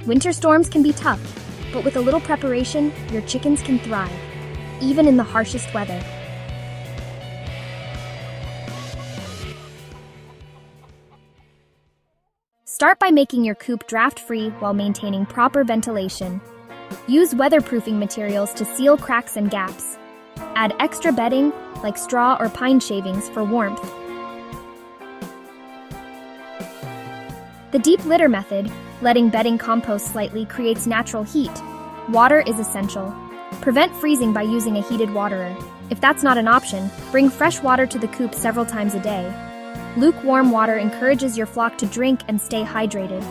Winter storms can be tough, but with a little preparation, your chickens can thrive, even in the harshest weather. Start by making your coop draft-free while maintaining proper ventilation. Use weatherproofing materials to seal cracks and gaps. Add extra bedding, like straw or pine shavings, for warmth. The deep litter method, letting bedding compost slightly, creates natural heat. Water is essential. Prevent freezing by using a heated waterer. If that's not an option, bring fresh water to the coop several times a day. Lukewarm water encourages your flock to drink and stay hydrated.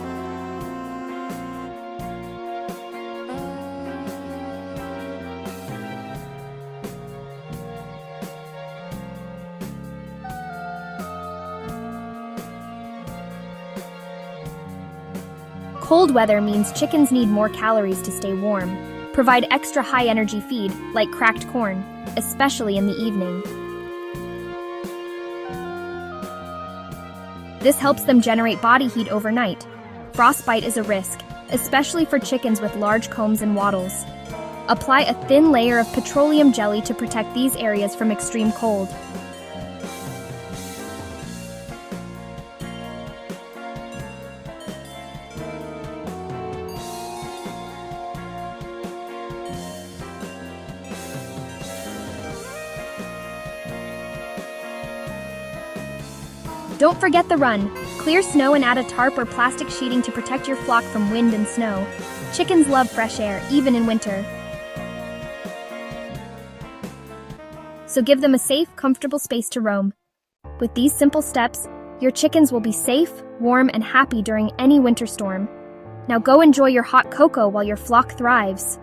Cold weather means chickens need more calories to stay warm. Provide extra high-energy feed, like cracked corn, especially in the evening. This helps them generate body heat overnight. Frostbite is a risk, especially for chickens with large combs and wattles. Apply a thin layer of petroleum jelly to protect these areas from extreme cold. Don't forget the run. Clear snow and add a tarp or plastic sheeting to protect your flock from wind and snow. Chickens love fresh air, even in winter. So give them a safe, comfortable space to roam. With these simple steps, your chickens will be safe, warm, and happy during any winter storm. Now go enjoy your hot cocoa while your flock thrives.